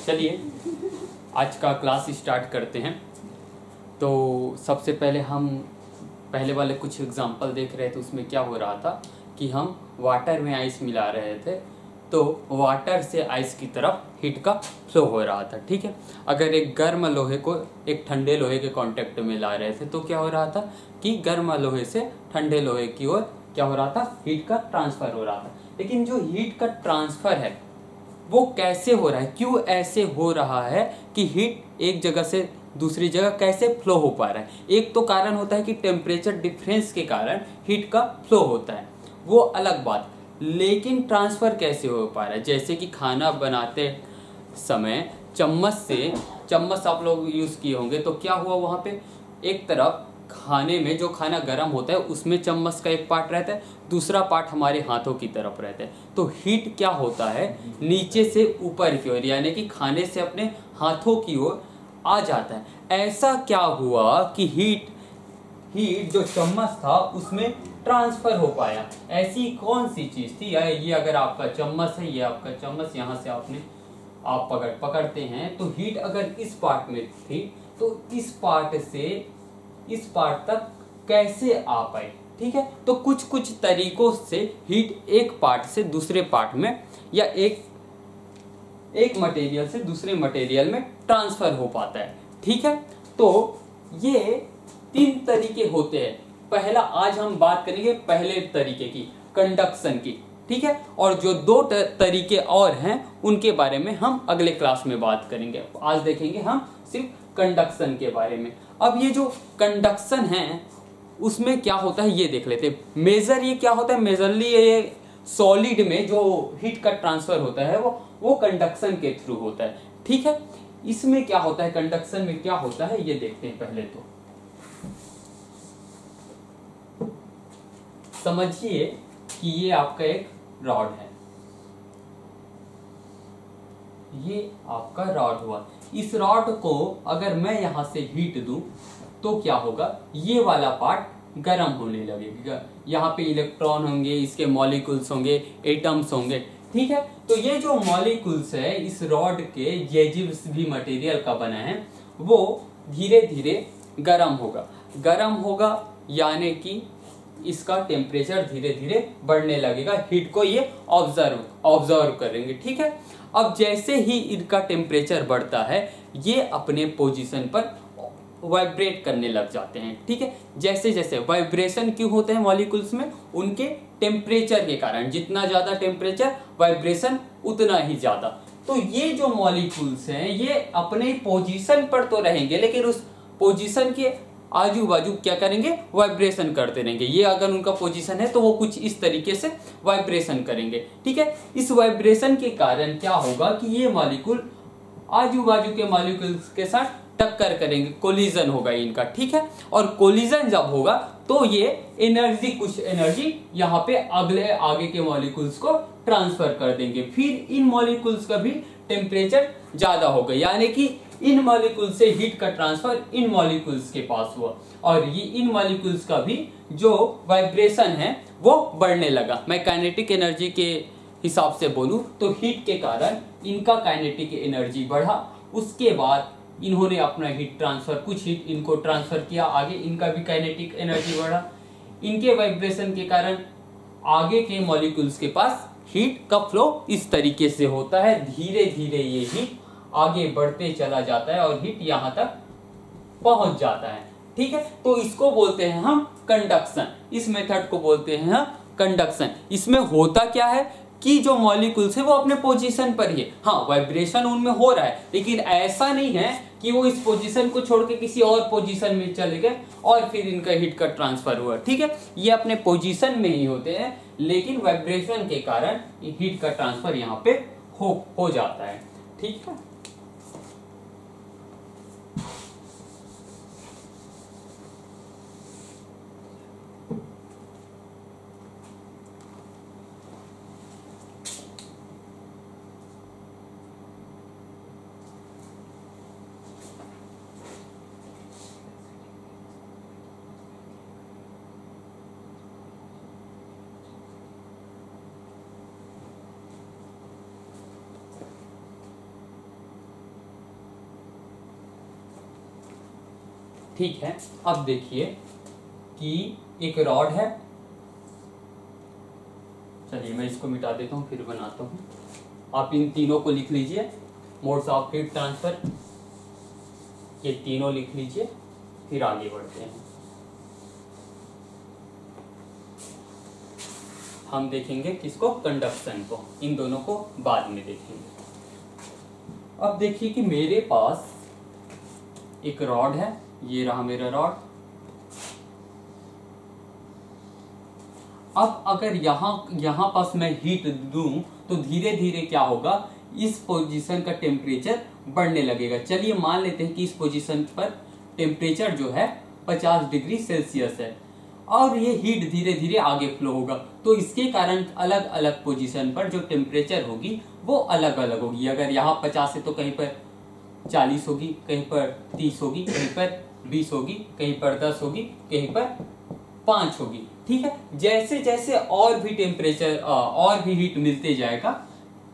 चलिए आज का क्लास स्टार्ट करते हैं। तो सबसे पहले हम पहले वाले कुछ एग्जांपल देख रहे थे। उसमें क्या हो रहा था कि हम वाटर में आइस मिला रहे थे, तो वाटर से आइस की तरफ हीट का फ्लो हो रहा था। ठीक है, अगर एक गर्म लोहे को एक ठंडे लोहे के कांटेक्ट में ला रहे थे तो क्या हो रहा था कि गर्म लोहे से ठंडे लोहे की ओर क्या हो रहा था, हीट का ट्रांसफर हो रहा था। लेकिन जो हीट का ट्रांसफर है वो कैसे हो रहा है, क्यों ऐसे हो रहा है कि हीट एक जगह से दूसरी जगह कैसे फ्लो हो पा रहा है। एक तो कारण होता है कि टेम्परेचर डिफरेंस के कारण हीट का फ्लो होता है, वो अलग बात। लेकिन ट्रांसफर कैसे हो पा रहा है, जैसे कि खाना बनाते समय चम्मच आप लोग यूज किए होंगे, तो क्या हुआ वहां पे एक तरफ खाने में जो खाना गर्म होता है उसमें चम्मच का एक पार्ट रहता है, दूसरा पार्ट हमारे हाथों की तरफ रहता है। तो हीट क्या होता है, नीचे से ऊपर की ओर यानी कि खाने से अपने हाथों की ओर आ जाता है। ऐसा क्या हुआ कि हीट जो चम्मच था उसमें ट्रांसफर हो पाया। ऐसी कौन सी चीज थी, या ये अगर आपका चम्मच है, ये आपका चम्मच, यहाँ से आप पकड़ते हैं तो हीट अगर इस पार्ट में थी तो इस पार्ट से इस पार्ट तक कैसे आ पाए। ठीक है, तो कुछ कुछ तरीकों से हीट एक पार्ट से दूसरे पार्ट में या एक मटेरियल से दूसरे मटेरियल में ट्रांसफर हो पाता है। ठीक है, तो ये 3 तरीके होते हैं। पहला आज हम बात करेंगे पहले तरीके की, कंडक्शन की। ठीक है, और जो 2 तरीके और हैं उनके बारे में हम अगले क्लास में बात करेंगे। आज देखेंगे हम सिर्फ कंडक्शन के बारे में। अब ये जो कंडक्शन है उसमें क्या होता है ये देख लेते हैं। मेजर ये क्या होता है, मेजरली ये सॉलिड में जो हीट का ट्रांसफर होता है वो कंडक्शन के थ्रू होता है। ठीक है, इसमें क्या होता है, कंडक्शन में क्या होता है ये देखते हैं। पहले तो समझिए कि ये आपका एक रॉड है, ये आपका रॉड हुआ। इस रॉड को अगर मैं यहां से हीट दूं तो क्या होगा, ये वाला पार्ट गर्म होने लगेगा। यहाँ पे इलेक्ट्रॉन होंगे, इसके मॉलिक्यूल्स होंगे, एटम्स होंगे। ठीक है, तो ये जो मॉलिक्यूल्स है इस रॉड के, ये जिस भी मटेरियल का बना है वो धीरे धीरे गर्म होगा यानी कि इसका टेम्परेचर धीरे धीरे बढ़ने लगेगा। हीट को ये ऑब्जर्व करेंगे। ठीक है, अब जैसे ही इनका टेम्परेचर बढ़ता है ये अपने पोजीशन पर वाइब्रेट करने लग जाते हैं। ठीक है, जैसे जैसे वाइब्रेशन क्यों होते हैं मॉलिक्यूल्स में, उनके टेम्परेचर के कारण। जितना ज्यादा टेम्परेचर वाइब्रेशन उतना ही ज्यादा। तो ये जो मॉलिक्यूल्स हैं ये अपने पोजीशन पर तो रहेंगे लेकिन उस पोजीशन के आजू बाजू क्या करेंगे, वाइब्रेशन करते रहेंगे। ये अगर उनका पोजीशन है तो वो कुछ इस तरीके से वाइब्रेशन करेंगे। ठीक है, इस वाइब्रेशन के कारण क्या होगा कि ये मॉलिक्यूल आजू बाजू के मॉलिक्यूल्स के साथ टक्कर करेंगे, कोलिजन होगा इनका। ठीक है, और कोलिजन जब होगा तो ये कुछ एनर्जी यहाँ पे आगे के मॉलिक्यूल्स को ट्रांसफर कर देंगे। फिर इन मॉलिक्यूल्स का भी टेम्परेचर ज्यादा होगा यानी कि इन मॉलिक्यूल से हीट का ट्रांसफर इन मॉलिक्यूल्स के पास हुआ, और ये इन मॉलिक्यूल्स का भी जो वाइब्रेशन है वो बढ़ने लगा। मैं काइनेटिक एनर्जी के हिसाब से बोलूं तो हीट के कारण इनका काइनेटिक एनर्जी बढ़ा। उसके बाद इन्होंने अपना हीट ट्रांसफर, कुछ हीट इनको ट्रांसफर किया आगे, इनका भी काइनेटिक एनर्जी बढ़ा। इनके वाइब्रेशन के कारण आगे के मॉलिक्यूल्स के पास हीट का फ्लो इस तरीके से होता है। धीरे धीरे ये हीट आगे बढ़ते चला जाता है और हीट यहां तक पहुंच जाता है। ठीक है, तो इसको बोलते हैं हम कंडक्शन। इस मेथड को बोलते हैं हम कंडक्शन। इसमें होता क्या है कि जो मॉलिक्यूल्स है वो अपने पोजीशन पर ही है। हाँ, वाइब्रेशन उनमें हो रहा है लेकिन ऐसा नहीं है कि वो इस पोजीशन को छोड़ के किसी और पोजीशन में चले गए और फिर इनका हीट का ट्रांसफर हुआ। ठीक है, ये अपने पोजीशन में ही होते हैं लेकिन वाइब्रेशन के कारण हीट का ट्रांसफर यहाँ पे हो जाता है। ठीक है, ठीक है, अब देखिए कि एक रॉड है, चलिए मैं इसको मिटा देता हूँ फिर बनाता हूँ। आप इन तीनों को लिख लीजिए, मोड्स ऑफ हीट ट्रांसफर, ये तीनों लिख लीजिए, फिर आगे बढ़ते हैं। हम देखेंगे किसको, कंडक्शन को, इन दोनों को बाद में देखेंगे। अब देखिए कि मेरे पास एक रॉड है, ये रहा मेरा रॉड। अब अगर यहां पास मैं हीट दूं तो धीरे धीरे क्या होगा, इस पोजीशन का टेम्परेचर बढ़ने लगेगा। चलिए मान लेते हैं कि इस पोजीशन पर टेम्परेचर जो है 50 डिग्री सेल्सियस है और ये हीट धीरे धीरे आगे फ्लो होगा, तो इसके कारण अलग अलग पोजीशन पर जो टेम्परेचर होगी वो अलग अलग होगी। अगर यहाँ 50 है तो कहीं पर 40 होगी, कहीं पर 30 होगी, कहीं पर 20 होगी, कहीं पर 10 होगी, कहीं पर 5 होगी। ठीक है, जैसे जैसे और भी टेम्परेचर और भी हीट मिलते जाएगा,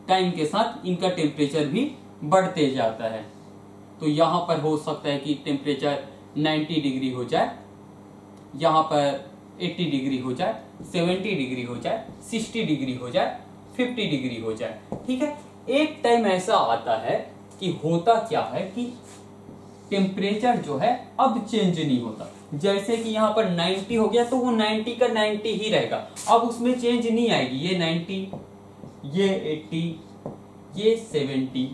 टाइम के साथ इनका टेम्परेचर भी बढ़ते जाता है। तो यहाँ पर हो सकता है कि टेम्परेचर 90 डिग्री हो जाए, यहाँ पर 80 डिग्री हो जाए, 70 डिग्री हो जाए, 60 डिग्री हो जाए, 50 डिग्री हो जाए। ठीक है, एक टाइम ऐसा आता है कि होता क्या है कि टेम्परेचर जो है अब चेंज नहीं होता। जैसे कि यहाँ पर 90 हो गया तो वो 90 का 90 ही रहेगा, अब उसमें चेंज नहीं आएगी। ये 90, ये 80, ये 70,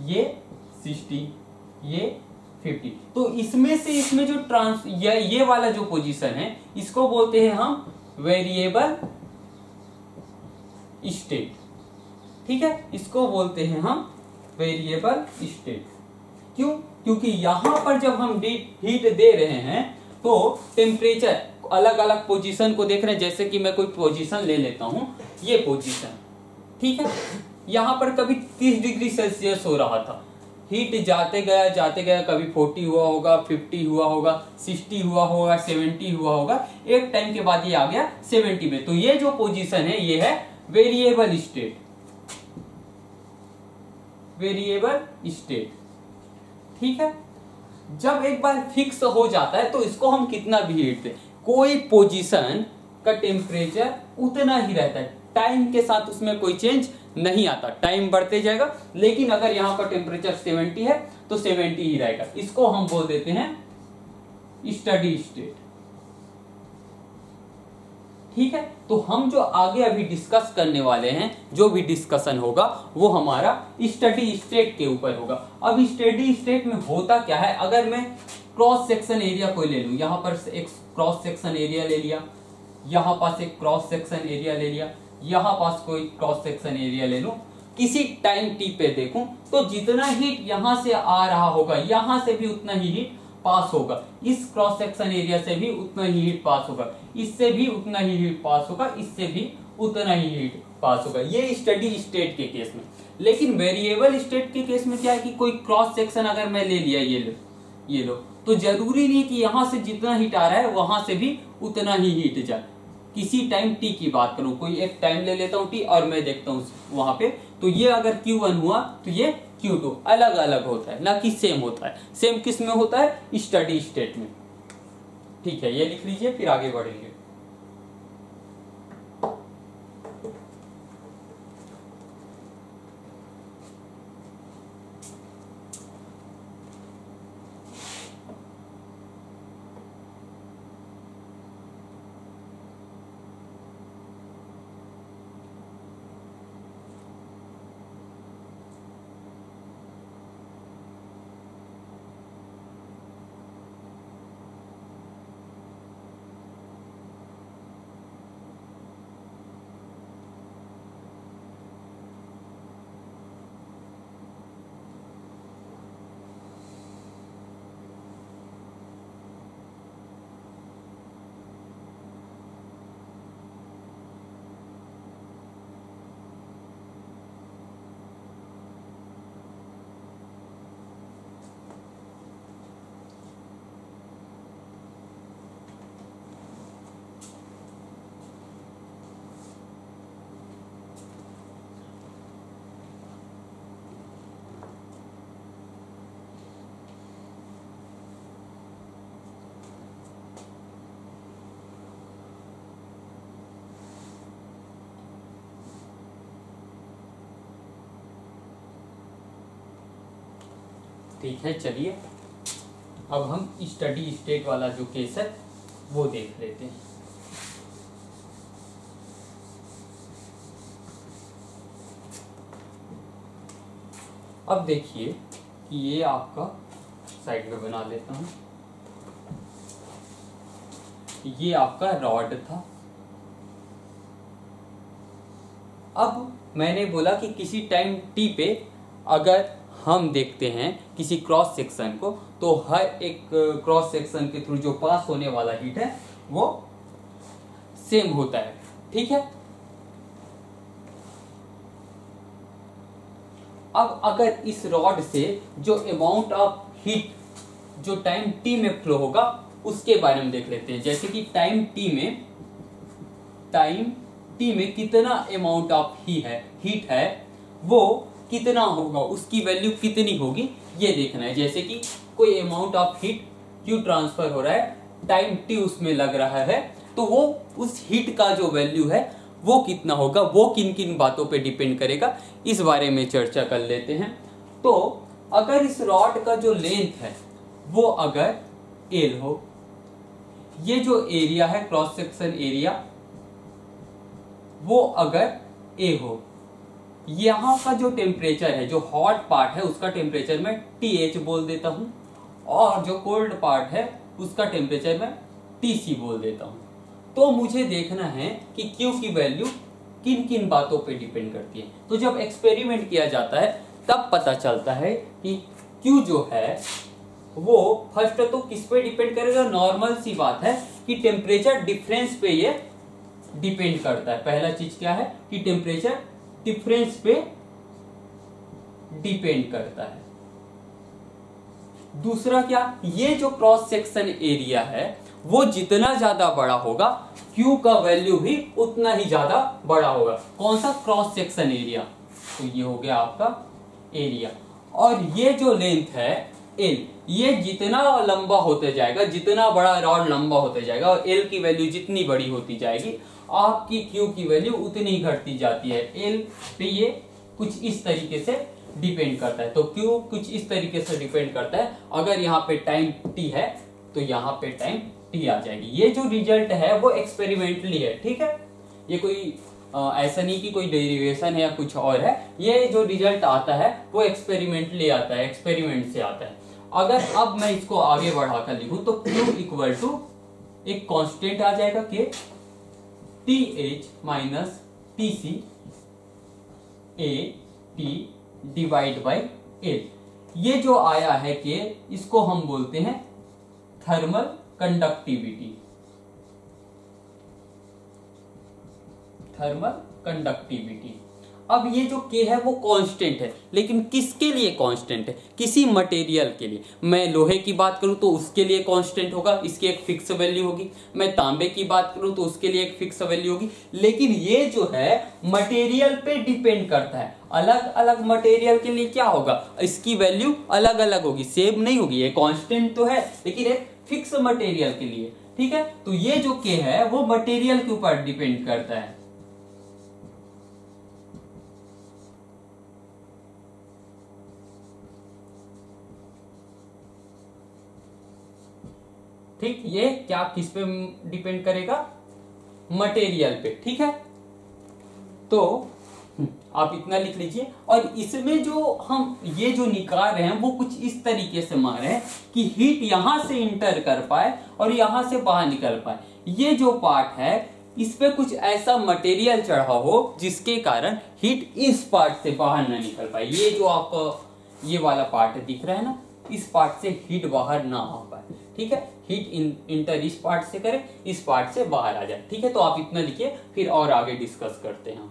ये 60, ये 50। तो इसमें से इसमें जो ये वाला जो पोजीशन है इसको बोलते हैं हम वेरिएबल स्टेट। ठीक है, इसको बोलते हैं हम वेरिएबल स्टेट। क्यों? क्योंकि यहां पर जब हम हीट दे रहे हैं तो टेम्परेचर अलग अलग पोजीशन को देख रहे हैं। जैसे कि मैं कोई पोजीशन ले लेता हूं, ये पोजीशन, ठीक है, यहां पर कभी 30 डिग्री सेल्सियस हो रहा था, हीट जाते गया, कभी 40 हुआ होगा, 50 हुआ होगा, 60 हुआ होगा, 70 हुआ होगा, एक टाइम के बाद ये आ गया 70 में। तो ये जो पोजीशन है ये है वेरिएबल स्टेट, वेरिएबल स्टेट। ठीक है, जब एक बार फिक्स हो जाता है तो इसको हम कितना भी हीट दें, कोई पोजीशन का टेम्परेचर उतना ही रहता है, टाइम के साथ उसमें कोई चेंज नहीं आता, टाइम बढ़ते जाएगा। लेकिन अगर यहाँ पर टेम्परेचर 70 है तो 70 ही रहेगा। इसको हम बोल देते हैं स्टडी स्टेट। ठीक है, तो हम जो आगे अभी डिस्कस करने वाले हैं, जो भी डिस्कशन होगा वो हमारा स्टडी स्टेट के ऊपर होगा। अब स्टडी स्टेट में होता क्या है, अगर मैं क्रॉस सेक्शन एरिया कोई ले लूं, यहाँ पर एक क्रॉस सेक्शन एरिया ले लिया, यहाँ पास एक क्रॉस सेक्शन एरिया ले लिया, यहाँ पास कोई क्रॉस सेक्शन एरिया ले लूं, किसी टाइम टी पे देखूं तो जितना हीट यहां से आ रहा होगा यहां से भी उतना ही हीट पास होगा, इस क्रॉस सेक्शन एरिया से भी उतना ही हीट पास होगा, इससे भी उतना ही हीट पास होगा, इससे भी उतना ही हीट पास होगा। ये स्टडी स्टेट के केस में। लेकिन वेरिएबल स्टेट के केस में क्या है कि कोई क्रॉस सेक्शन अगर मैं ले लिया, ये लो, तो जरूरी नहीं कि यहां से जितना हीट आ रहा है वहां से भी उतना ही हीट जाए। किसी टाइम टी की बात करूं, कोई एक टाइम ले लेता हूं टी और मैं देखता हूं वहां पे, तो ये अगर Q1 हुआ तो ये Q2 अलग अलग होता है, ना कि सेम होता है। सेम किस में होता है, स्टडी स्टेट में। ठीक है, ये लिख लीजिए, फिर आगे बढ़ेंगे। ठीक है, चलिए अब हम स्टडी स्टेट वाला जो केस है वो देख लेते हैं। अब देखिए कि ये आपका साइड में बना लेता हूं, ये आपका रॉड था। अब मैंने बोला कि किसी टाइम टी पे अगर हम देखते हैं किसी क्रॉस सेक्शन को, तो हर एक क्रॉस सेक्शन के थ्रू जो पास होने वाला हीट है वो सेम होता है, ठीक है। अब अगर इस रॉड से जो अमाउंट ऑफ हीट जो टाइम टी में फ्लो होगा उसके बारे में देख लेते हैं। जैसे कि टाइम टी में कितना अमाउंट ऑफ हीट है वो कितना होगा, उसकी वैल्यू कितनी होगी ये देखना है। जैसे कि कोई amount of heat Q transfer हो रहा है, टाइम टी उसमें लग रहा है, तो वो उस हीट का जो वैल्यू है वो कितना होगा, वो किन किन बातों पे डिपेंड करेगा, इस बारे में चर्चा कर लेते हैं। तो अगर इस रॉड का जो लेंथ है वो अगर एल हो, ये जो एरिया है क्रॉस सेक्शन एरिया वो अगर ए हो, यहां का जो टेम्परेचर है, जो हॉट पार्ट है उसका टेम्परेचर मैं TH बोल देता हूं, और जो कोल्ड पार्ट है उसका टेम्परेचर मैं TC बोल देता हूं। तो मुझे देखना है कि Q की वैल्यू किन किन बातों पे डिपेंड करती है। तो जब एक्सपेरिमेंट किया जाता है तब पता चलता है कि Q जो है वो फर्स्ट तो किस पे डिपेंड करेगा। नॉर्मल सी बात है कि टेम्परेचर डिफरेंस पे ये डिपेंड करता है। पहला चीज क्या है कि टेम्परेचर डिफरेंस पे डिपेंड करता है। दूसरा क्या, ये जो क्रॉस सेक्शन एरिया है वो जितना ज्यादा बड़ा होगा Q का वैल्यू भी उतना ही ज्यादा बड़ा होगा। कौन सा, क्रॉस सेक्शन एरिया। तो ये हो गया आपका एरिया, और ये जो लेंथ है L, ये जितना लंबा होते जाएगा, जितना बड़ा रॉड लंबा होते जाएगा और L की वैल्यू जितनी बड़ी होती जाएगी, आपकी Q की वैल्यू उतनी घटती जाती है। L पे ये कुछ इस तरीके से डिपेंड करता है। तो Q कुछ इस तरीके से डिपेंड करता है। अगर यहाँ पे टाइम T है तो यहाँ पे टाइम T आ जाएगी। ये जो रिजल्ट है वो एक्सपेरिमेंटली है, ठीक है। ये कोई ऐसा नहीं कि कोई डेरिवेशन है या कुछ और है। ये जो रिजल्ट आता है वो एक्सपेरिमेंटली आता है, एक्सपेरिमेंट से आता है। अगर अब मैं इसको आगे बढ़ाकर लिखूं तो Q इक्वल टू एक कांस्टेंट आ जाएगा के TH minus TC AT divide by L। ये जो आया है के, इसको हम बोलते हैं थर्मल कंडक्टिविटी। Thermal conductivity. अब ये जो K है वो कांस्टेंट है, लेकिन किसके लिए कांस्टेंट है, किसी मटेरियल के लिए। मैं लोहे की बात करूं तो उसके लिए कांस्टेंट होगा, इसकी एक फिक्स वैल्यू होगी। मैं तांबे की बात करूं तो उसके लिए एक फिक्स वैल्यू होगी। लेकिन ये जो है मटेरियल पे डिपेंड करता है। अलग अलग मटेरियल के लिए क्या होगा, इसकी वैल्यू अलग अलग होगी, सेम नहीं होगी। ये कांस्टेंट तो है लेकिन एक फिक्स मटेरियल के लिए, ठीक है। तो ये जो K है वो मटेरियल के ऊपर डिपेंड करता है। ठीक, ये क्या किस पे डिपेंड करेगा, मटेरियल पे, ठीक है। तो आप इतना लिख लीजिए। और इसमें जो हम ये जो निकाल रहे हैं वो कुछ इस तरीके से मान रहे हैं कि हीट यहां से इंटर कर पाए और यहां से बाहर निकल पाए। ये जो पार्ट है इस पे कुछ ऐसा मटेरियल चढ़ा हो जिसके कारण हीट इस पार्ट से बाहर ना निकल पाए। ये जो आपको ये वाला पार्ट दिख रहा है ना, इस पार्ट से हीट बाहर ना आ पाए, ठीक है। हीट इंटर इस पार्ट से करे, इस पार्ट से बाहर आ जाए, ठीक है। तो आप इतना लिखिए, फिर और आगे डिस्कस करते हैं।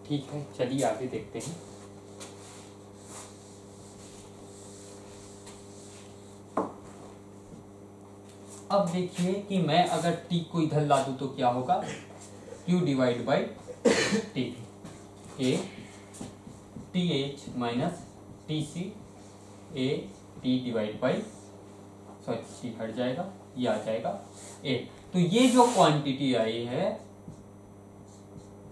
ठीक है, चलिए आगे देखते हैं। अब देखिए कि मैं अगर टी को इधर ला दूं तो क्या होगा, Q divide by T, A T H minus T C A T divide by, sorry C हट जाएगा, ये आ जाएगा ए। तो ये जो क्वांटिटी आई है,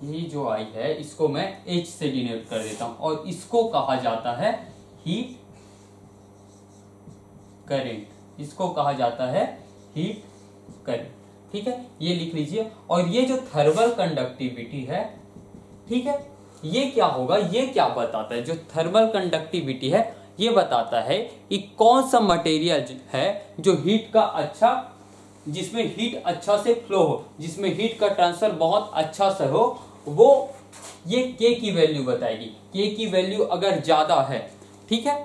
ये जो आई है, इसको मैं H से डिनोट कर देता हूं और इसको कहा जाता है हीट करेंट, इसको कहा जाता है हीट करेंट। ठीक है, ये लिख लीजिए। और ये जो थर्मल कंडक्टिविटी है, ठीक है, ये क्या होगा, ये क्या बताता है, जो थर्मल कंडक्टिविटी है ये बताता है कि कौन सा मटेरियल है जो हीट का अच्छा, जिसमें हीट अच्छा से फ्लो हो, जिसमें हीट का ट्रांसफर बहुत अच्छा से हो, वो ये K की वैल्यू बताएगी। K की वैल्यू अगर ज्यादा है, ठीक है,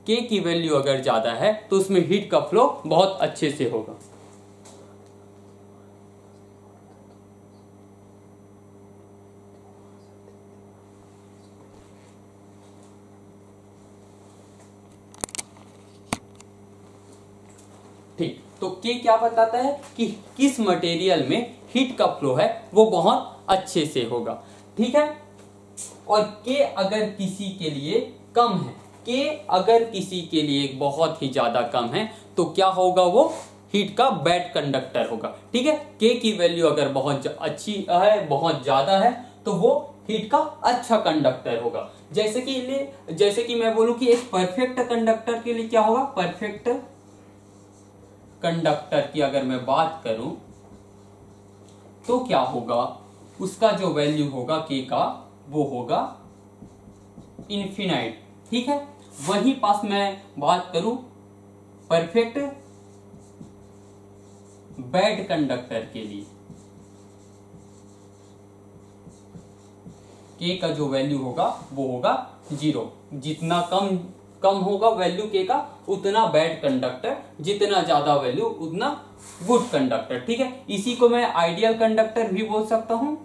K की वैल्यू अगर ज्यादा है तो उसमें हीट का फ्लो बहुत अच्छे से होगा। ठीक, तो K क्या बताता है कि किस मटेरियल में हीट का फ्लो है वो बहुत अच्छे से होगा। ठीक है, और K अगर किसी के लिए कम है, K अगर किसी के लिए बहुत ही ज्यादा कम है तो क्या होगा, वो हीट का बैड कंडक्टर होगा। ठीक है, K की वैल्यू अगर बहुत अच्छी है, बहुत ज्यादा है, तो वो हीट का अच्छा कंडक्टर होगा। जैसे कि मैं बोलूं कि एक परफेक्ट कंडक्टर के लिए क्या होगा, परफेक्ट कंडक्टर की अगर मैं बात करूं तो क्या होगा, उसका जो वैल्यू होगा K का, वो होगा इन्फिनाइट। ठीक है, वहीं पास मैं बात करूं परफेक्ट बैड कंडक्टर के लिए, K का जो वैल्यू होगा वो होगा 0। जितना कम होगा वैल्यू K का, उतना बैड कंडक्टर, जितना ज्यादा वैल्यू उतना गुड कंडक्टर। ठीक है, इसी को मैं आइडियल कंडक्टर भी बोल सकता हूं,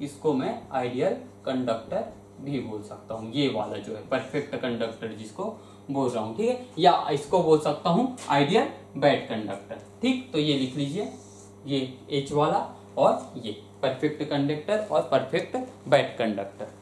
इसको मैं आइडियल कंडक्टर भी बोल सकता हूं, ये वाला जो है परफेक्ट कंडक्टर जिसको बोल रहा हूं। ठीक है, या इसको बोल सकता हूं आइडियल बैड कंडक्टर। ठीक, तो ये लिख लीजिए, ये H वाला और ये परफेक्ट कंडक्टर और परफेक्ट बैड कंडक्टर।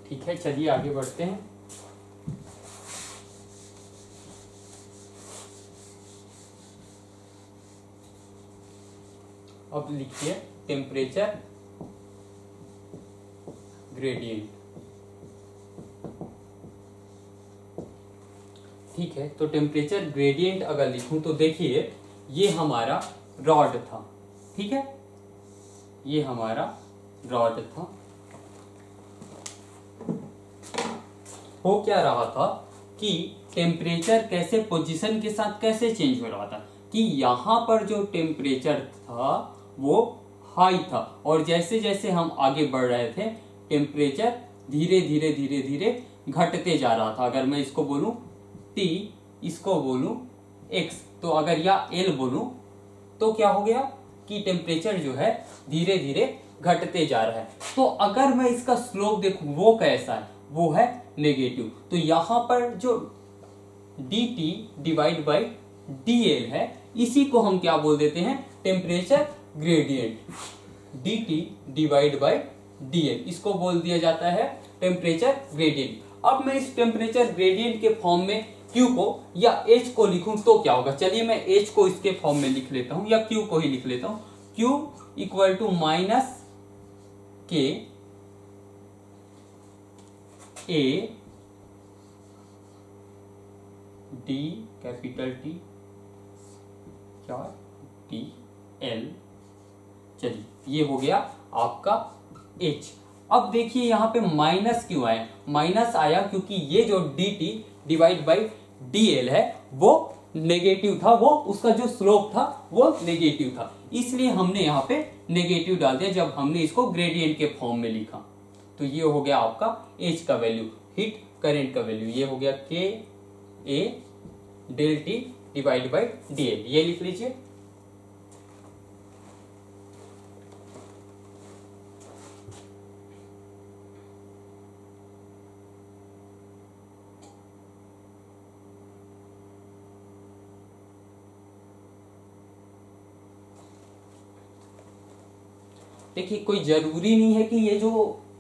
ठीक है, चलिए आगे बढ़ते हैं। अब लिखिए टेम्परेचर ग्रेडियंट। ठीक है, तो टेम्परेचर ग्रेडियंट अगर लिखूं तो देखिए ये हमारा रॉड था। ठीक है, ये हमारा रॉड था। हो क्या रहा था कि टेम्परेचर कैसे पोजीशन के साथ कैसे चेंज हो रहा था कि यहाँ पर जो टेम्परेचर था वो हाई था, और जैसे जैसे हम आगे बढ़ रहे थे टेम्परेचर धीरे धीरे धीरे धीरे घटते जा रहा था। अगर मैं इसको बोलूं T, इसको बोलूं X, तो अगर या L बोलूं तो क्या हो गया कि टेम्परेचर जो है धीरे धीरे घटते जा रहा है। तो अगर मैं इसका स्लोप देखूं वो कैसा है, वो है नेगेटिव। तो यहाँ पर जो dt डिवाइड बाई dl है, इसी को हम क्या बोल देते हैं, temperature gradient. dt divide by dl इसको बोल दिया जाता है टेम्परेचर ग्रेडियंट। अब मैं इस टेम्परेचर ग्रेडियंट के फॉर्म में Q को या H को लिखूं तो क्या होगा। चलिए मैं H को इसके फॉर्म में लिख लेता हूं, या Q को ही लिख लेता हूं। Q equal to minus K A D capital T क्या D L। चलिए ये हो गया आपका H। अब देखिए यहाँ पे माइनस क्यों आया, माइनस आया क्योंकि ये जो dt डिवाइड बाई dl है वो नेगेटिव था, वो उसका जो स्लोप था वो नेगेटिव था, इसलिए हमने यहाँ पे नेगेटिव डाल दिया जब हमने इसको ग्रेडियंट के फॉर्म में लिखा। तो ये हो गया आपका H का वैल्यू, हीट करंट का वैल्यू, ये हो गया K A del T divide by dl, ये लिख लीजिए। देखिए कोई जरूरी नहीं है कि ये जो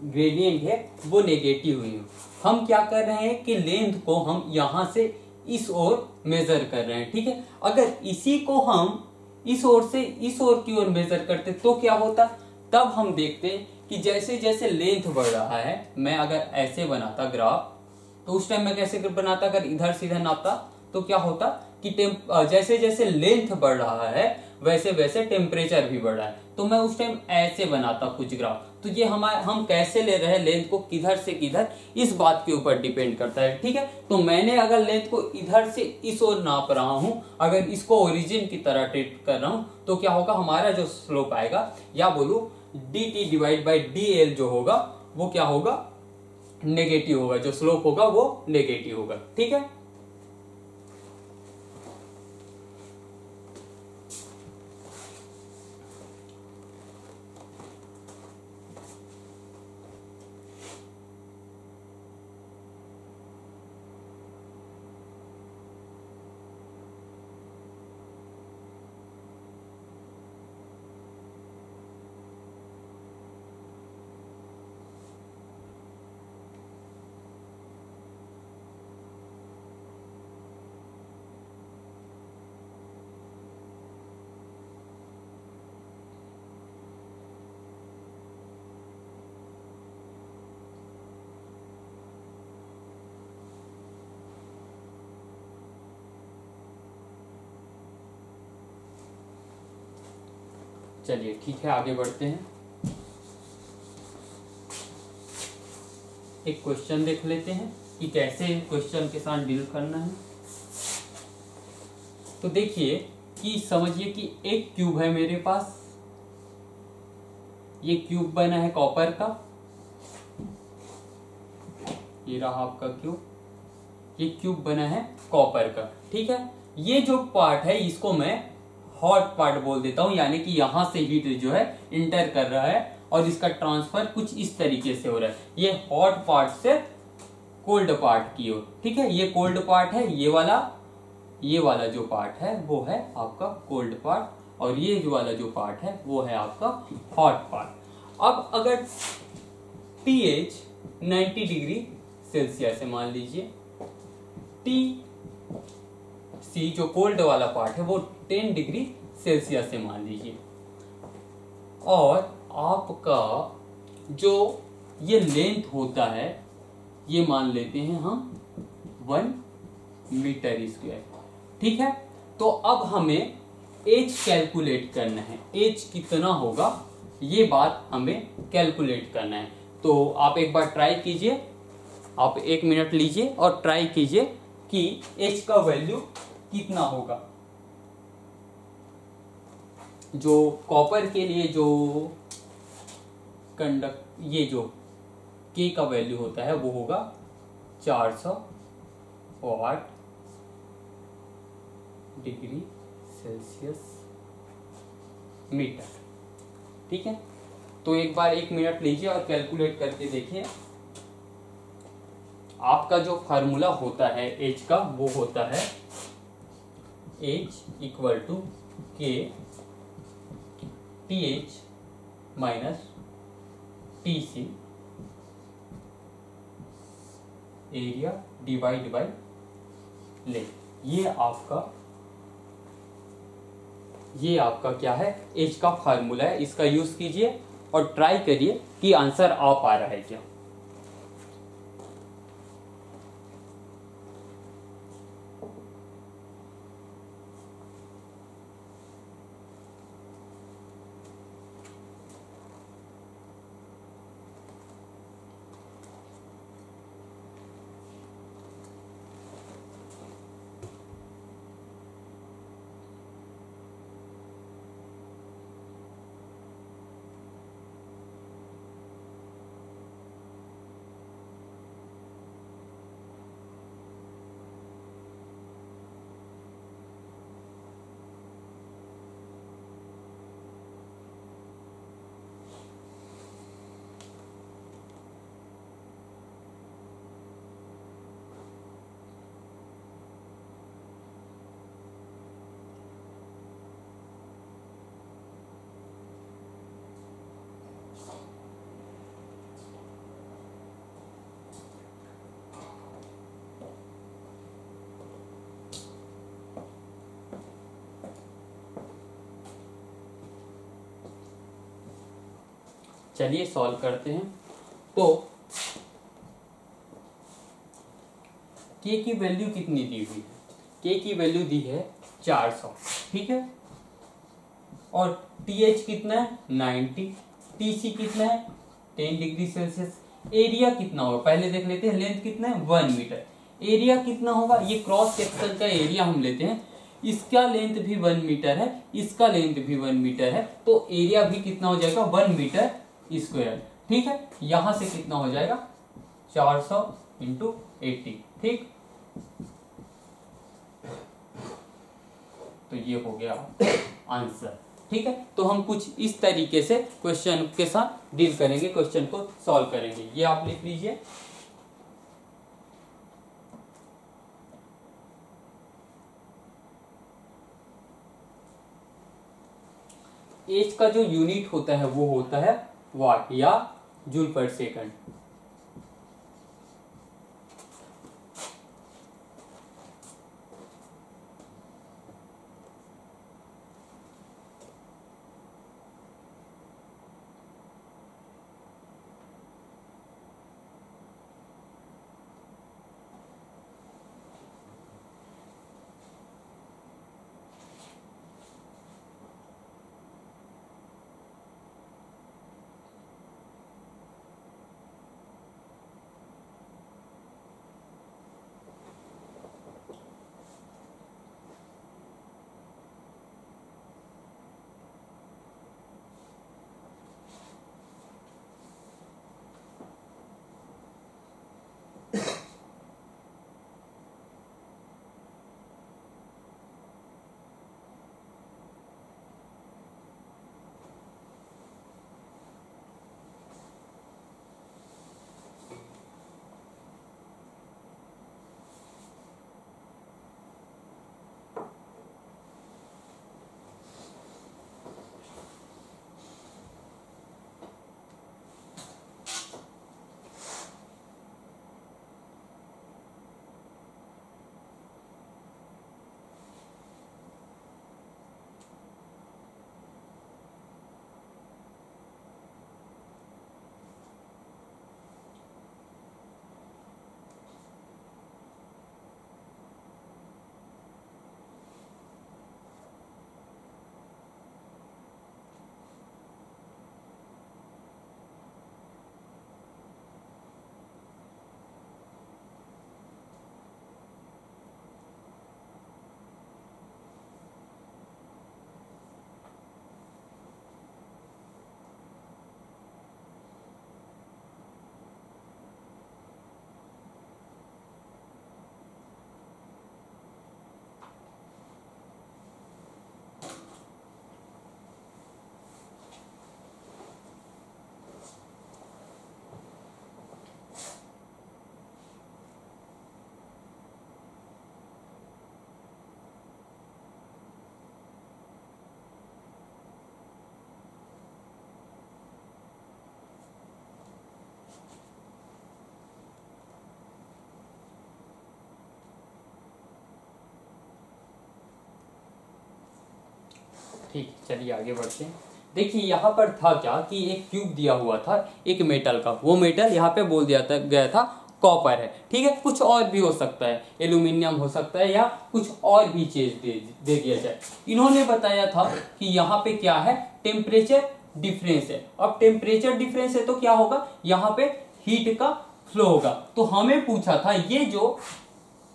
ग्रेडियंट है वो नेगेटिव हुई हो। हम क्या कर रहे हैं कि लेंथ को हम यहां से इस ओर मेजर कर रहे हैं। ठीक है, अगर इसी को हम इस ओर से इस ओर की ओर मेजर करते तो क्या होता, तब हम देखते कि जैसे जैसे लेंथ बढ़ रहा है, मैं अगर ऐसे बनाता ग्राफ तो उस टाइम मैं कैसे बनाता, अगर इधर से इधर नापता तो क्या होता कि जैसे जैसे लेंथ बढ़ रहा है वैसे वैसे टेम्परेचर भी बढ़ रहा है। तो मैं उस टाइम ऐसे बनाता कुछ ग्राफ। तो ये हम कैसे ले रहे हैं लेंथ को, किधर से किधर, इस बात के ऊपर डिपेंड करता है। ठीक है, तो मैंने अगर लेंथ को इधर से इस ओर नाप रहा हूं, अगर इसको ओरिजिन की तरह ट्रीट कर रहा हूं तो क्या होगा, हमारा जो स्लोप आएगा या बोलूं dt डिवाइड बाई dl जो होगा वो क्या होगा, नेगेटिव होगा, जो स्लोप होगा वो नेगेटिव होगा। ठीक है, चलिए ठीक है आगे बढ़ते हैं। एक क्वेश्चन देख लेते हैं कि कैसे क्वेश्चन के साथ डील करना है। तो देखिए कि समझिए कि एक क्यूब है मेरे पास, ये क्यूब बना है कॉपर का, ये रहा आपका क्यूब, ये क्यूब बना है कॉपर का। ठीक है, ये जो पार्ट है इसको मैं हॉट पार्ट बोल देता हूं, यानी कि यहां से हीट जो है इंटर कर रहा है और इसका ट्रांसफर कुछ इस तरीके से हो रहा है, ये हॉट पार्ट से कोल्ड पार्ट की ओर। ठीक है, ये कोल्ड पार्ट है, ये वाला जो पार्ट है वो है आपका कोल्ड पार्ट, और ये जो वाला जो पार्ट है वो है आपका हॉट पार्ट। अब अगर pH 90 डिग्री सेल्सियस है मान लीजिए। टी सी जो कोल्ड वाला पार्ट है वो 10 डिग्री सेल्सियस है मान लीजिए। और आपका जो ये लेंथ होता है ये मान लेते हैं हम 1 मीटर स्क्वायर। ठीक है, तो अब हमें एज कैलकुलेट करना है। एज कितना होगा ये बात हमें कैलकुलेट करना है। तो आप एक बार ट्राई कीजिए, आप 1 मिनट लीजिए और ट्राई कीजिए कि एच का वैल्यू कितना होगा। जो कॉपर के लिए जो ये जो के का वैल्यू होता है वो होगा 400 वाट डिग्री सेल्सियस मीटर। ठीक है, तो एक बार 1 मिनट लीजिए और कैलकुलेट करके देखिए। आपका जो फार्मूला होता है एच का वो होता है H equal to K T H minus T C area divide by length. ये आपका क्या है, एच का फार्मूला है। इसका यूज कीजिए और ट्राई करिए कि आंसर आ पा रहा है क्या। चलिए सॉल्व करते हैं। तो के की वैल्यू कितनी दी हुई है, के की वैल्यू दी है 400। ठीक है, और टी एच कितना है 90, टी सी कितना है 10 डिग्री सेल्सियस। एरिया कितना होगा पहले देख लेते हैं। लेंथ कितना है 1 मीटर। एरिया कितना होगा, ये क्रॉस सेक्शन का एरिया हम लेते हैं। इसका लेंथ भी 1 मीटर है, इसका लेंथ भी 1 मीटर है, तो एरिया भी कितना हो जाएगा 1 मीटर स्क्वायर। ठीक है, यहां से कितना हो जाएगा 400 इंटू 80। ठीक, तो ये हो गया आंसर। ठीक है, तो हम कुछ इस तरीके से क्वेश्चन के साथ डील करेंगे, क्वेश्चन को सॉल्व करेंगे। ये आप लिख लीजिए। एच का जो यूनिट होता है वो होता है वाट या जूल पर सेकंड। ठीक, चलिए आगे बढ़ते हैं। देखिए यहाँ पर था क्या कि एक क्यूब दिया हुआ था एक मेटल का, वो मेटल यहाँ पे बोल दिया था गया था कॉपर है, ठीक है। कुछ और भी हो सकता है, एल्यूमिनियम हो सकता है या कुछ और भी चीज दे दिया जाए। इन्होंने बताया था कि यहाँ पे क्या है, टेम्परेचर डिफरेंस है। अब टेम्परेचर डिफरेंस है तो क्या होगा, यहाँ पे हीट का फ्लो होगा। तो हमें पूछा था ये जो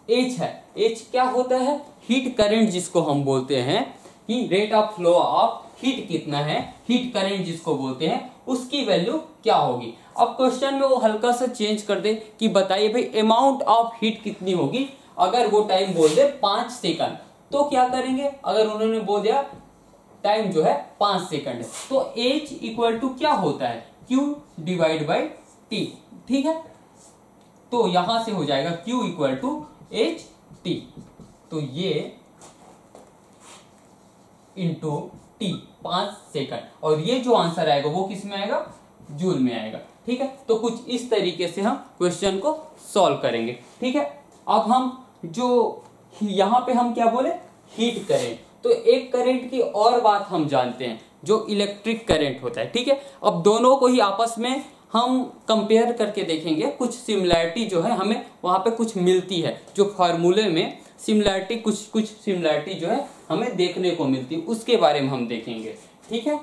H है, H क्या होता है, हीट करंट जिसको हम बोलते हैं कि rate of flow of heat कितना है, हीट करंट जिसको बोलते हैं, उसकी वैल्यू क्या होगी। अब क्वेश्चन में वो हल्का सा चेंज कर दे कि बताइए भाई अमाउंट ऑफ हीट कितनी होगी। अगर वो टाइम बोल दे 5 सेकंड तो क्या करेंगे, अगर उन्होंने बोल दिया टाइम जो है 5 सेकंड है तो H इक्वल टू क्या होता है, Q डिवाइड बाई T, ठीक है। तो यहां से हो जाएगा Q equal to H T, तो ये इंटू T 5 सेकंड, और ये जो आंसर आएगा वो किस में आएगा, जूल में आएगा, ठीक है। तो कुछ इस तरीके से हम क्वेश्चन को सॉल्व करेंगे, ठीक है। अब हम जो यहाँ पे हम क्या बोले, हीट करेंट, तो एक करंट की और बात हम जानते हैं जो इलेक्ट्रिक करंट होता है, ठीक है। अब दोनों को ही आपस में हम कंपेयर करके देखेंगे, कुछ सिमिलैरिटी जो है हमें वहां पे कुछ मिलती है, जो फार्मूले में सिमिलैरिटी कुछ सिमिलैरिटी जो है हमें देखने को मिलती है, उसके बारे में हम देखेंगे, ठीक है।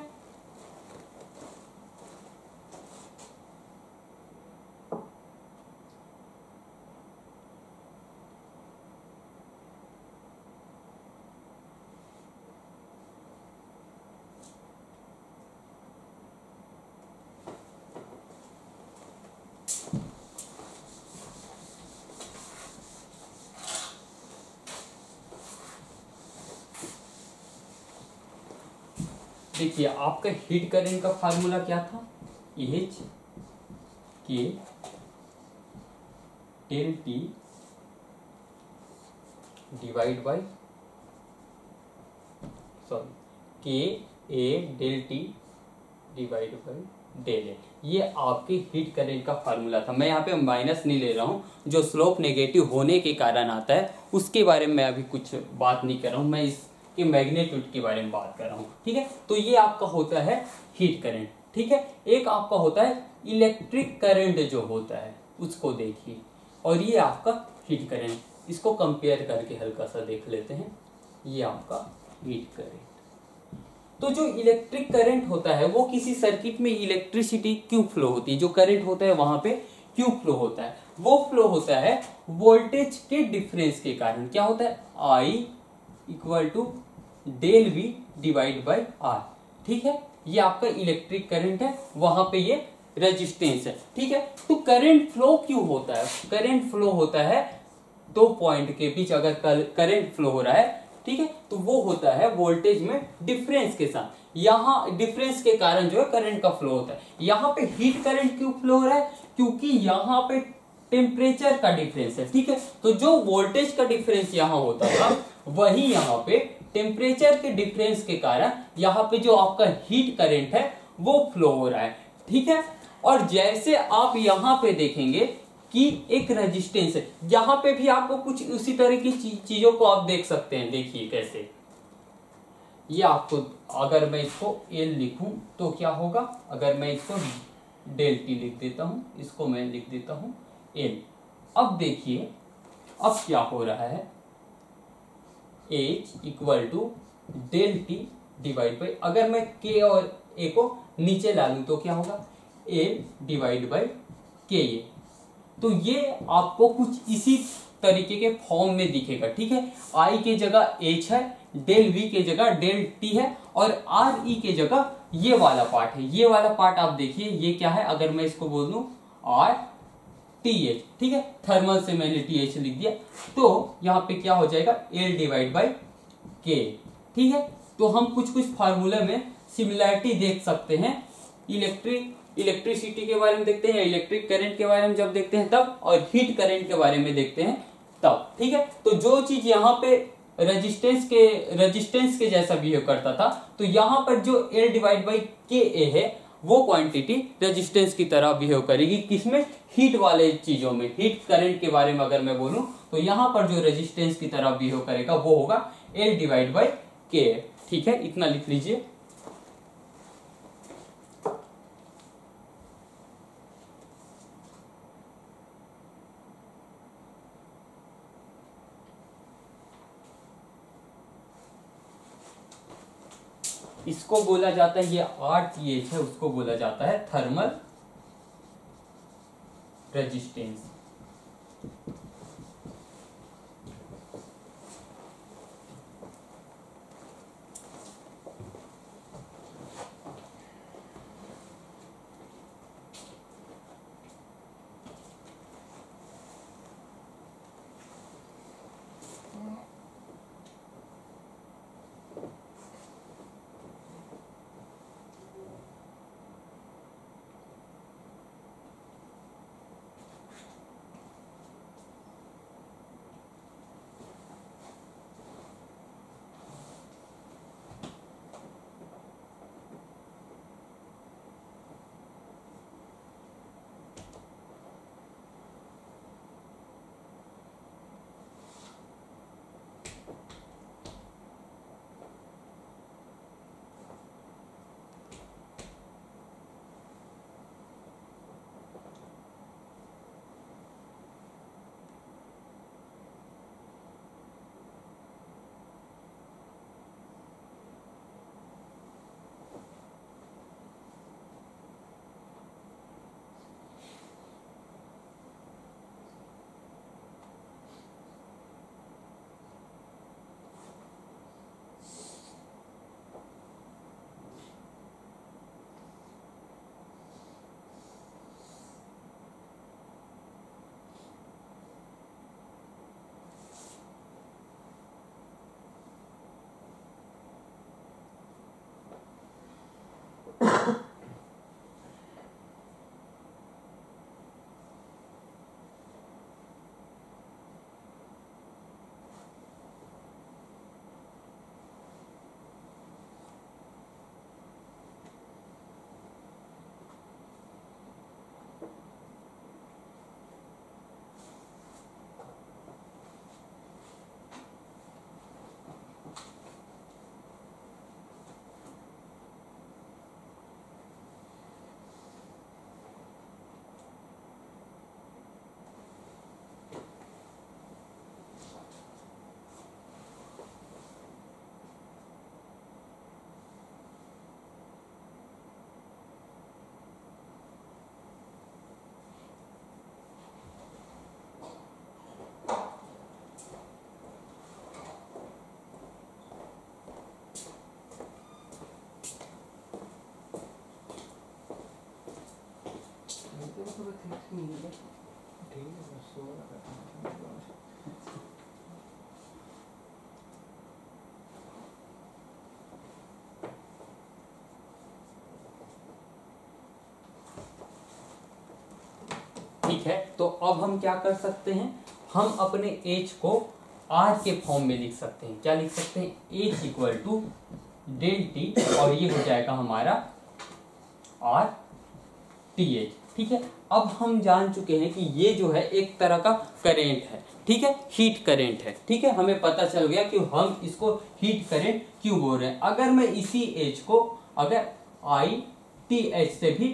देखिए आपका हीट करंट का फार्मूला क्या था, H K del T divide by K A del T divide by del A, ये आपके हीट करंट का फार्मूला था। मैं यहाँ पे माइनस नहीं ले रहा हूँ, जो स्लोप नेगेटिव होने के कारण आता है उसके बारे में मैं अभी कुछ बात नहीं कर रहा हूँ, मैं इसके मैग्नीट्यूड के बारे में बात कर रहा हूँ, ठीक है। तो ये आपका होता है हीट करंट, ठीक है। एक आपका होता है इलेक्ट्रिक करंट जो होता है उसको देखिए, और ये आपका हीट करंट, इसको कंपेयर करके हल्का सा देख लेते हैं। ये आपका हीट करंट, तो जो इलेक्ट्रिक करंट होता है वो किसी सर्किट में इलेक्ट्रिसिटी क्यों फ्लो होती है, जो करंट होता है वहां पे क्यों फ्लो होता है, वो फ्लो होता है वोल्टेज के डिफरेंस के कारण। क्या होता है, I equal to del V divide by R, ठीक है। ये आपका इलेक्ट्रिक करंट है, वहां पे ये रेजिस्टेंस है, ठीक है। तो करंट फ्लो क्यों होता है, करंट फ्लो होता है दो पॉइंट के बीच अगर करंट फ्लो हो रहा है, ठीक है, तो वो होता है वोल्टेज में डिफरेंस के साथ। यहाँ डिफरेंस के कारण जो है करंट का फ्लो होता है। यहाँ पे हीट करंट क्यों फ्लो हो रहा है, क्योंकि यहाँ पे टेम्परेचर का डिफरेंस है, ठीक है। तो जो वोल्टेज का डिफरेंस यहाँ होता था वही यहाँ पे टेम्परेचर के डिफरेंस के कारण यहाँ पे जो आपका हीट करंट है वो फ्लो हो रहा है, ठीक है। और जैसे आप यहाँ पे देखेंगे कि एक रेजिस्टेंस है, यहाँ पे भी आपको कुछ उसी तरह की चीजों को आप देख सकते हैं। देखिए कैसे, ये आपको अगर मैं इसको L लिखूं तो क्या होगा, अगर मैं इसको डेल T लिख देता हूं, इसको मैं लिख देता हूं L। अब देखिए अब क्या हो रहा है, H equal to del T divide by, अगर मैं K और A को नीचे ला लूं तो क्या होगा, L डिवाइड बाई K। तो ये आपको कुछ इसी तरीके के फॉर्म में दिखेगा, ठीक है। I के जगह H है, डेल V के जगह डेल T है, और RE के जगह ये वाला पार्ट है। ये वाला पार्ट आप देखिए ये क्या है, अगर मैं इसको बोल दूं RTH, ठीक है, थर्मल से मैंने TH लिख दिया, तो यहाँ पे क्या हो जाएगा L डिवाइड बाई K, ठीक है। तो हम कुछ कुछ फार्मूला में सिमिलैरिटी देख सकते हैं, इलेक्ट्रिसिटी के बारे में देखते हैं, इलेक्ट्रिक करंट के बारे में जब देखते हैं तब, और हीट करंट के बारे में देखते हैं तब, ठीक है। तो जो चीज यहाँ पे रेजिस्टेंस के जैसा बिहेव करता था, तो यहाँ पर जो L डिवाइड बाई KA है वो क्वांटिटी रेजिस्टेंस की तरह बिहेव करेगी, किसमें, हीट वाले चीजों में। हीट करंट के बारे में अगर मैं बोलूं तो यहाँ पर जो रेजिस्टेंस की तरह बिहेव करेगा वो होगा L डिवाइड बाई K। ठीक है, इतना लिख लीजिए। इसको बोला जाता है, ये RTH है, उसको बोला जाता है थर्मल रेजिस्टेंस। ठीक है, तो अब हम क्या कर सकते हैं, हम अपने H को R के फॉर्म में लिख सकते हैं। क्या लिख सकते हैं, H equal to del T, और ये हो जाएगा हमारा RTH। ठीक है, अब हम जान चुके हैं कि ये जो है एक तरह का करेंट है, ठीक है, हीट करेंट है। ठीक है, हमें पता चल गया कि हम इसको हीट करेंट क्यों बोल रहे हैं। अगर मैं इसी H को अगर ITH से भी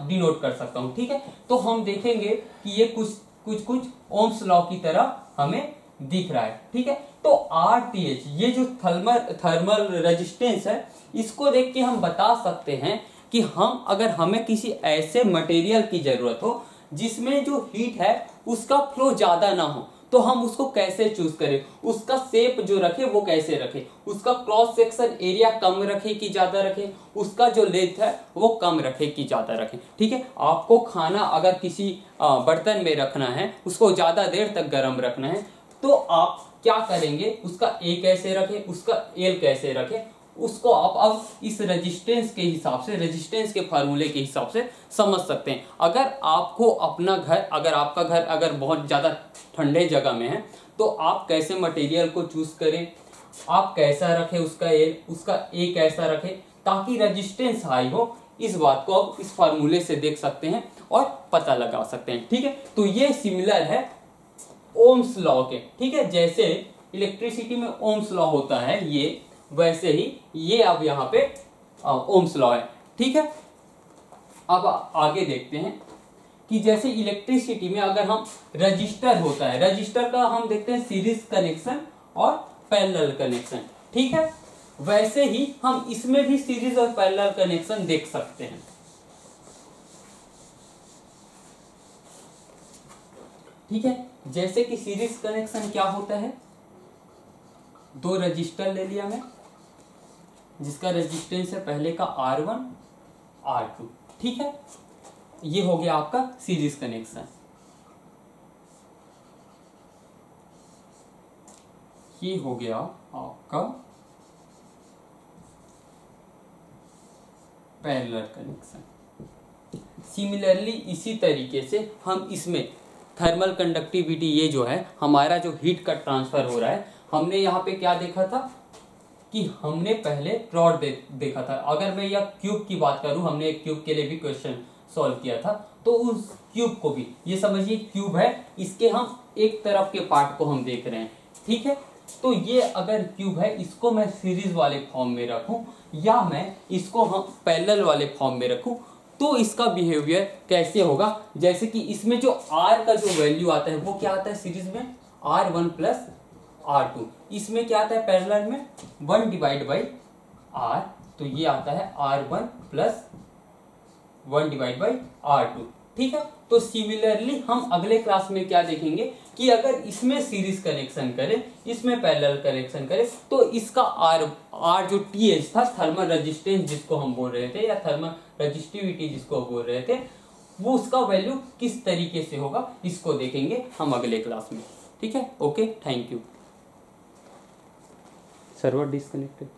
डिनोट कर सकता हूँ, ठीक है, तो हम देखेंगे कि ये कुछ ओम्स लॉ की तरह हमें दिख रहा है। ठीक है, तो RTH ये जो थर्मल रेजिस्टेंस है, इसको देख के हम बता सकते हैं कि हम अगर हमें किसी ऐसे मटेरियल की जरूरत हो जिसमें जो हीट है उसका फ्लो ज्यादा ना हो, तो हम उसको कैसे चूज करें, उसका शेप जो रखे वो कैसे रखे, उसका क्रॉस सेक्शन एरिया कम रखे कि ज्यादा रखे, उसका जो लेंथ है वो कम रखे कि ज्यादा रखे। ठीक है, आपको खाना अगर किसी बर्तन में रखना है, उसको ज्यादा देर तक गर्म रखना है, तो आप क्या करेंगे, उसका ए कैसे रखें, उसका एल कैसे रखें, उसको आप अब इस रेजिस्टेंस के हिसाब से, रेजिस्टेंस के फार्मूले के हिसाब से समझ सकते हैं। अगर आपको अपना घर, अगर आपका घर अगर बहुत ज़्यादा ठंडे जगह में है, तो आप कैसे मटेरियल को चूज करें, आप कैसा रखें उसका ए कैसा रखें ताकि रेजिस्टेंस हाई हो, इस बात को आप इस फार्मूले से देख सकते हैं और पता लगा सकते हैं। ठीक है, तो ये सिमिलर है ओम्स लॉ के। ठीक है, जैसे इलेक्ट्रिसिटी में ओम्स लॉ होता है, ये वैसे ही ये अब यहाँ पे ओम्स लॉ है। ठीक है, अब आगे देखते हैं कि जैसे इलेक्ट्रिसिटी में अगर हम रजिस्टर होता है, रजिस्टर का हम देखते हैं सीरीज कनेक्शन और पैरेलल कनेक्शन। ठीक है, वैसे ही हम इसमें भी सीरीज और पैरेलल कनेक्शन देख सकते हैं। ठीक है, जैसे कि सीरीज कनेक्शन क्या होता है, दो रजिस्टर ले लिया मैं जिसका रेजिस्टेंस है पहले का R1 R2। ठीक है, ये हो गया आपका सीरीज कनेक्शन। ये हो गया आपका पैरेलल कनेक्शन। सिमिलरली इसी तरीके से हम इसमें थर्मल कंडक्टिविटी, ये जो है हमारा जो हीट का ट्रांसफर हो रहा है, हमने यहाँ पे क्या देखा था कि हमने पहले रॉड देखा था। अगर मैं यह क्यूब की बात करूं, हमने एक क्यूब के लिए भी क्वेश्चन सॉल्व किया था, तो उस क्यूब को भी ये समझिए क्यूब है, इसके हम एक तरफ के पार्ट को हम देख रहे हैं। ठीक है, तो ये अगर क्यूब है, इसको मैं सीरीज वाले फॉर्म में रखूं या मैं इसको हम पैरेलल वाले फॉर्म में रखूं, तो इसका बिहेवियर कैसे होगा। जैसे कि इसमें जो R का जो वैल्यू आता है वो क्या आता है सीरीज में, R1 प्लस R2। इसमें क्या आता है पैरेलल में 1 डिवाइड बाई R, तो ये आता है R1 plus 1 divide by R2। ठीक है, तो सिमिलरली हम अगले क्लास में क्या देखेंगे कि अगर इसमें सीरीज कनेक्शन करें, इसमें पैरेलल कनेक्शन करें, तो इसका R जो TH था, थर्मल रेजिस्टेंस जिसको हम बोल रहे थे, या थर्मल रेजिस्टिविटी जिसको बोल रहे थे, वो उसका वैल्यू किस तरीके से होगा, इसको देखेंगे हम अगले क्लास में। ठीक है, okay, thank you. Server disconnected.